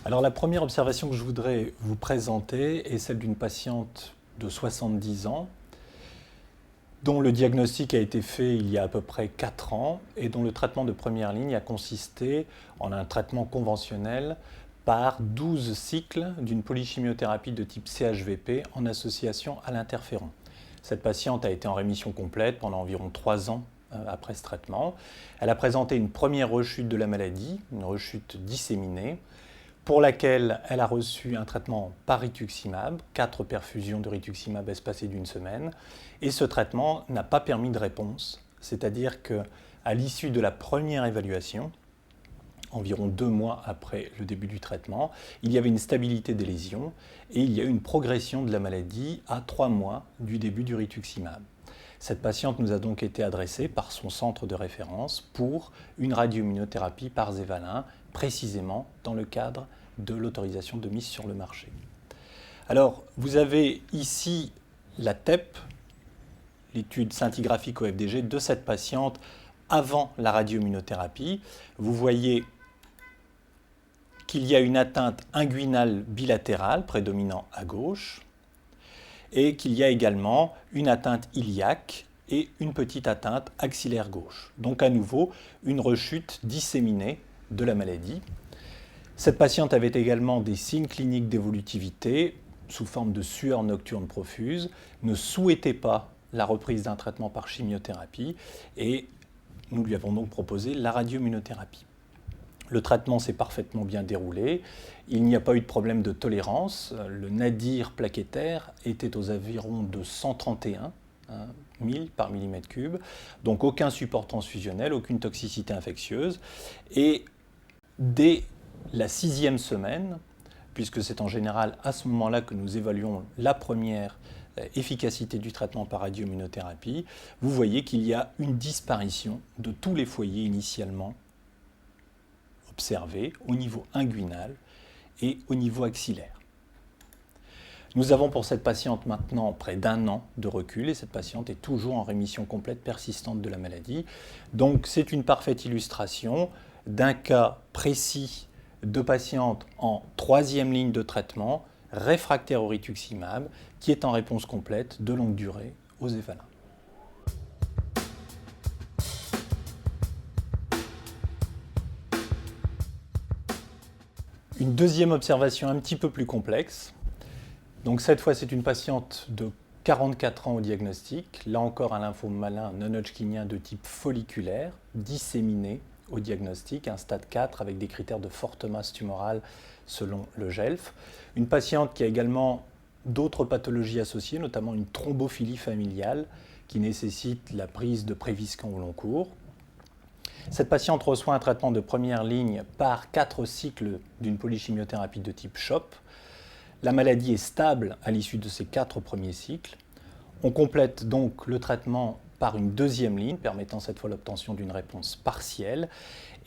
Alors la première observation que je voudrais vous présenter est celle d'une patiente de 70 ans dont le diagnostic a été fait il y a à peu près 4 ans et dont le traitement de première ligne a consisté en un traitement conventionnel par 12 cycles d'une polychimiothérapie de type CHVP en association à l'interféron. Cette patiente a été en rémission complète pendant environ 3 ans après ce traitement. Elle a présenté une première rechute de la maladie, une rechute disséminée, pour laquelle elle a reçu un traitement par rituximab, 4 perfusions de rituximab espacées d'une semaine, et ce traitement n'a pas permis de réponse, c'est-à-dire qu'à l'issue de la première évaluation, environ 2 mois après le début du traitement, il y avait une stabilité des lésions et il y a eu une progression de la maladie à 3 mois du début du rituximab. Cette patiente nous a donc été adressée par son centre de référence pour une radioimmunothérapie par Zevalin, précisément dans le cadre de l'autorisation de mise sur le marché. Alors, vous avez ici la TEP, l'étude scintigraphique au FDG de cette patiente avant la radioimmunothérapie. Vous voyez qu'il y a une atteinte inguinale bilatérale prédominant à gauche et qu'il y a également une atteinte iliaque et une petite atteinte axillaire gauche. Donc à nouveau, une rechute disséminée de la maladie. Cette patiente avait également des signes cliniques d'évolutivité sous forme de sueur nocturne profuse, ne souhaitait pas la reprise d'un traitement par chimiothérapie et nous lui avons donc proposé la radioimmunothérapie. Le traitement s'est parfaitement bien déroulé, il n'y a pas eu de problème de tolérance, le nadir plaquettaire était aux environs de 131 000 par millimètre cube, donc aucun support transfusionnel, aucune toxicité infectieuse, et dès la 6e semaine, puisque c'est en général à ce moment-là que nous évaluons la première efficacité du traitement par radioimmunothérapie, vous voyez qu'il y a une disparition de tous les foyers initialement observés au niveau inguinal et au niveau axillaire. Nous avons pour cette patiente maintenant près d'1 an de recul et cette patiente est toujours en rémission complète persistante de la maladie. Donc c'est une parfaite illustration d'un cas précis de patiente en 3e ligne de traitement, réfractaire au rituximab, qui est en réponse complète de longue durée aux Zevalin. Une deuxième observation un petit peu plus complexe. Donc cette fois, c'est une patiente de 44 ans au diagnostic, là encore un lymphome malin non-hodgkinien de type folliculaire, disséminé au diagnostic, un stade 4 avec des critères de forte masse tumorale selon le GELF. Une patiente qui a également d'autres pathologies associées, notamment une thrombophilie familiale qui nécessite la prise de Préviscan au long cours. Cette patiente reçoit un traitement de première ligne par 4 cycles d'une polychimiothérapie de type CHOP. La maladie est stable à l'issue de ces 4 premiers cycles. On complète donc le traitement par une 2e ligne, permettant cette fois l'obtention d'une réponse partielle.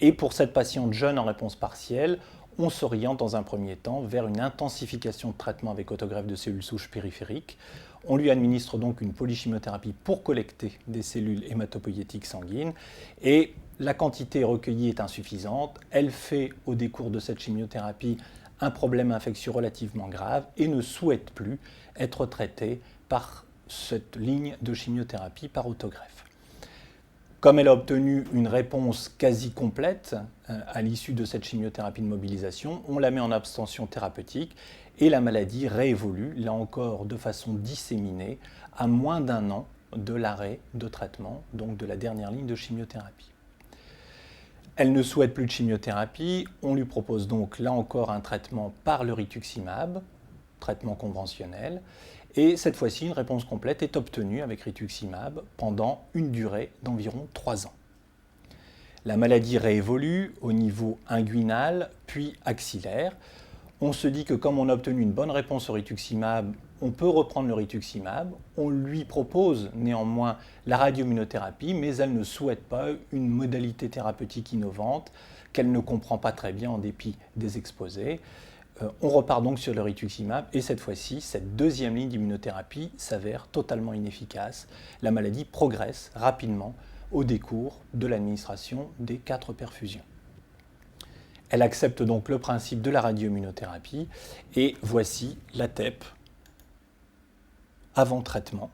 Et pour cette patiente jeune en réponse partielle, on s'oriente dans un premier temps vers une intensification de traitement avec autogreffe de cellules souches périphériques. On lui administre donc une polychimiothérapie pour collecter des cellules hématopoïétiques sanguines et la quantité recueillie est insuffisante. Elle fait au décours de cette chimiothérapie un problème infectieux relativement grave et ne souhaite plus être traitée par cette ligne de chimiothérapie par autogreffe. Comme elle a obtenu une réponse quasi complète à l'issue de cette chimiothérapie de mobilisation, on la met en abstention thérapeutique et la maladie réévolue, là encore de façon disséminée, à moins d'1 an de l'arrêt de traitement, donc de la dernière ligne de chimiothérapie. Elle ne souhaite plus de chimiothérapie, on lui propose donc là encore un traitement par le rituximab, traitement conventionnel, et cette fois-ci une réponse complète est obtenue avec rituximab pendant une durée d'environ 3 ans. La maladie réévolue au niveau inguinal puis axillaire. On se dit que comme on a obtenu une bonne réponse au rituximab, on peut reprendre le rituximab. On lui propose néanmoins la radioimmunothérapie, mais elle ne souhaite pas une modalité thérapeutique innovante qu'elle ne comprend pas très bien en dépit des exposés. On repart donc sur le rituximab et cette fois-ci, cette 2e ligne d'immunothérapie s'avère totalement inefficace. La maladie progresse rapidement au décours de l'administration des 4 perfusions. Elle accepte donc le principe de la radioimmunothérapie et voici la TEP avant traitement.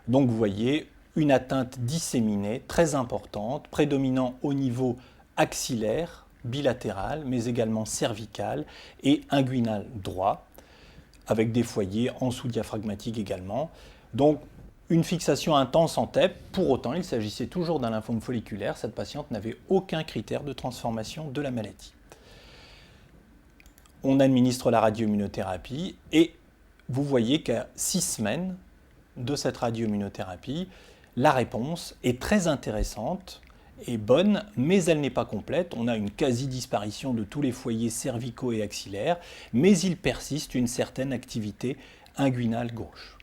Donc vous voyez une atteinte disséminée très importante, prédominant au niveau axillaire, bilatéral, mais également cervical et inguinal droit, avec des foyers en sous-diaphragmatique également. Donc une fixation intense en TEP, pour autant il s'agissait toujours d'un lymphome folliculaire, cette patiente n'avait aucun critère de transformation de la maladie. On administre la radioimmunothérapie et vous voyez qu'à 6 semaines de cette radioimmunothérapie, la réponse est très intéressante et bonne, mais elle n'est pas complète. On a une quasi-disparition de tous les foyers cervicaux et axillaires, mais il persiste une certaine activité inguinale gauche.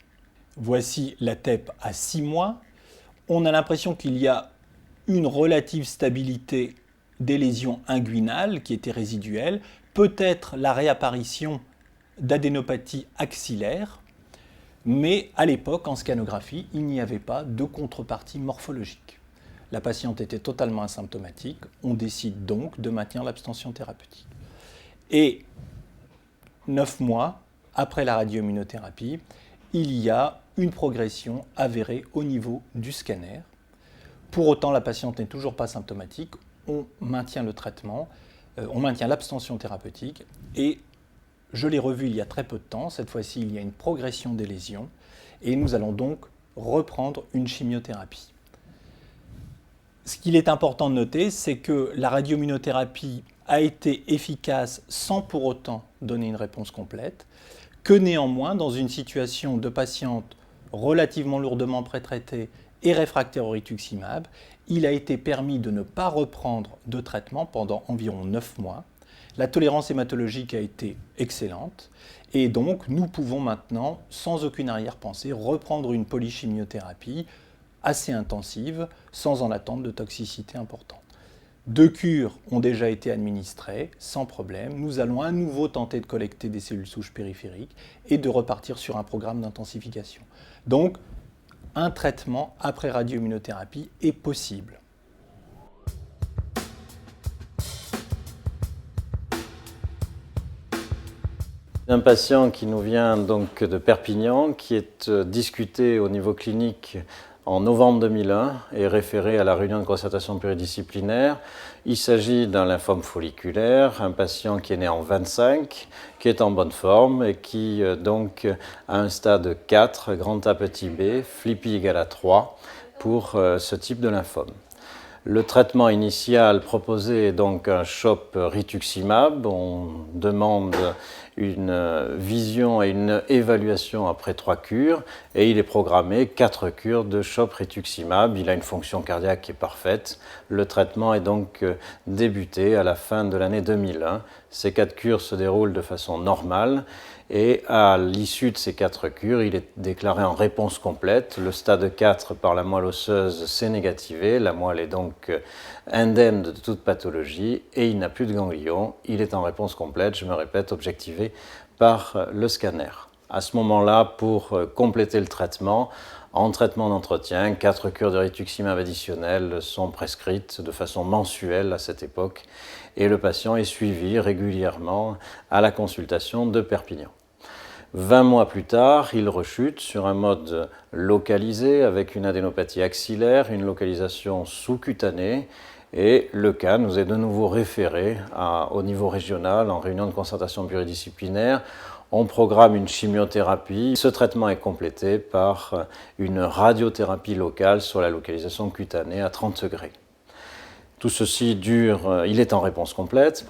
Voici la TEP à 6 mois. On a l'impression qu'il y a une relative stabilité des lésions inguinales qui étaient résiduelles, peut-être la réapparition d'adénopathie axillaire, mais à l'époque, en scanographie, il n'y avait pas de contrepartie morphologique. La patiente était totalement asymptomatique, on décide donc de maintenir l'abstention thérapeutique. Et 9 mois après la radioimmunothérapie, il y a une progression avérée au niveau du scanner. Pour autant, la patiente n'est toujours pas symptomatique, on maintient le traitement, on maintient l'abstention thérapeutique et je l'ai revu il y a très peu de temps, cette fois-ci il y a une progression des lésions et nous allons donc reprendre une chimiothérapie. Ce qu'il est important de noter, c'est que la radioimmunothérapie a été efficace sans pour autant donner une réponse complète, que néanmoins, dans une situation de patiente relativement lourdement prétraitée et réfractaire au rituximab, il a été permis de ne pas reprendre de traitement pendant environ 9 mois. La tolérance hématologique a été excellente et donc nous pouvons maintenant, sans aucune arrière-pensée, reprendre une polychimiothérapie assez intensive, sans en attendre de toxicité importante. 2 cures ont déjà été administrées, sans problème. Nous allons à nouveau tenter de collecter des cellules souches périphériques et de repartir sur un programme d'intensification. Donc, un traitement après radioimmunothérapie est possible. Un patient qui nous vient donc de Perpignan, qui est discuté au niveau clinique en novembre 2001 et référé à la réunion de concertation pluridisciplinaire. Il s'agit d'un lymphome folliculaire, un patient qui est né en 25, qui est en bonne forme et qui donc a un stade 4, grand A petit b, FLIPI égale à 3 pour ce type de lymphome. Le traitement initial proposé est donc un CHOP rituximab. On demande une vision et une évaluation après 3 cures et il est programmé 4 cures de CHOP rituximab. Il a une fonction cardiaque qui est parfaite. Le traitement est donc débuté à la fin de l'année 2001. Ces 4 cures se déroulent de façon normale. Et à l'issue de ces 4 cures, il est déclaré en réponse complète. Le stade 4 par la moelle osseuse s'est négativé. La moelle est donc indemne de toute pathologie et il n'a plus de ganglions. Il est en réponse complète, je me répète, objectivé par le scanner. À ce moment-là, pour compléter le traitement, en traitement d'entretien, 4 cures de rituximab additionnelles sont prescrites de façon mensuelle à cette époque et le patient est suivi régulièrement à la consultation de Perpignan. 20 mois plus tard, il rechute sur un mode localisé avec une adénopathie axillaire, une localisation sous-cutanée et le cas nous est de nouveau référé au niveau régional en réunion de concertation pluridisciplinaire. On programme une chimiothérapie. Ce traitement est complété par une radiothérapie locale sur la localisation cutanée à 30 degrés. Tout ceci dure, il est en réponse complète,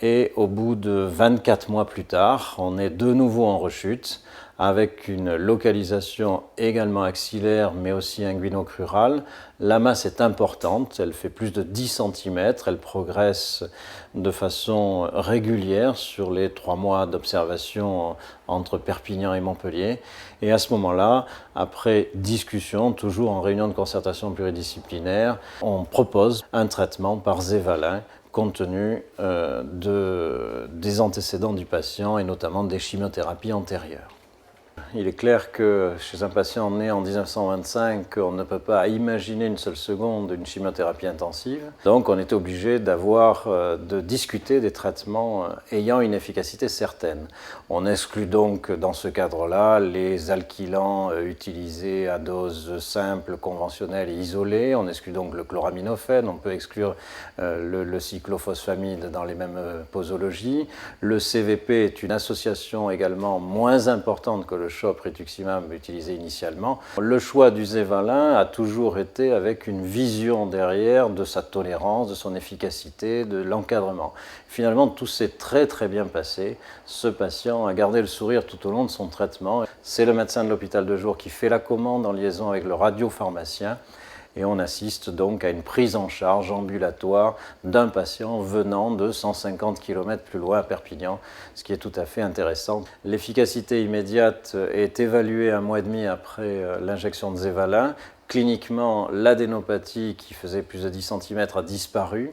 et au bout de 24 mois plus tard, on est de nouveau en rechute avec une localisation également axillaire mais aussi inguinocrurale. La masse est importante, elle fait plus de 10 cm, elle progresse de façon régulière sur les 3 mois d'observation entre Perpignan et Montpellier. Et à ce moment-là, après discussion, toujours en réunion de concertation pluridisciplinaire, on propose un traitement par Zevalin compte tenu des antécédents du patient et notamment des chimiothérapies antérieures. Il est clair que chez un patient né en 1925, on ne peut pas imaginer une seule seconde une chimiothérapie intensive. Donc on était obligé de discuter des traitements ayant une efficacité certaine. On exclut donc dans ce cadre-là les alkylants utilisés à dose simple, conventionnelle et isolée. On exclut donc le chloraminofène, on peut exclure le cyclophosphamide dans les mêmes posologies. Le CVP est une association également moins importante que le CHOP rituximab utilisé initialement. Le choix du Zevalin a toujours été avec une vision derrière de sa tolérance, de son efficacité, de l'encadrement. Finalement, tout s'est très très bien passé. Ce patient a gardé le sourire tout au long de son traitement. C'est le médecin de l'hôpital de jour qui fait la commande en liaison avec le radiopharmacien. Et on assiste donc à une prise en charge ambulatoire d'un patient venant de 150 km plus loin à Perpignan, ce qui est tout à fait intéressant. L'efficacité immédiate est évaluée 1 mois et demi après l'injection de Zevalin. Cliniquement, l'adénopathie qui faisait plus de 10 cm a disparu.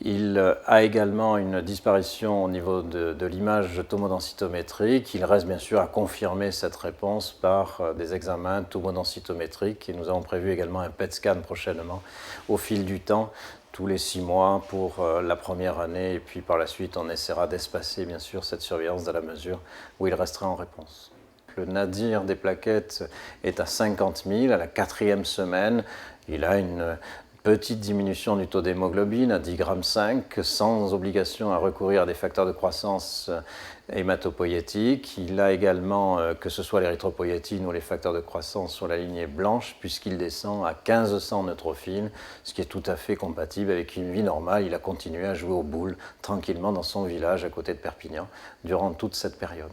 Il a également une disparition au niveau de l'image tomodensitométrique. Il reste bien sûr à confirmer cette réponse par des examens tomodensitométriques et nous avons prévu également un PET scan prochainement au fil du temps, tous les 6 mois pour la première année et puis par la suite on essaiera d'espacer bien sûr cette surveillance dans la mesure où il restera en réponse. Le nadir des plaquettes est à 50 000 à la 4e semaine. Il a une petite diminution du taux d'hémoglobine à 10,5 g sans obligation à recourir à des facteurs de croissance hématopoïétiques. Il a également, que ce soit l'érythropoïétine ou les facteurs de croissance sur la lignée blanche, puisqu'il descend à 1500 neutrophiles, ce qui est tout à fait compatible avec une vie normale. Il a continué à jouer aux boules tranquillement dans son village à côté de Perpignan durant toute cette période.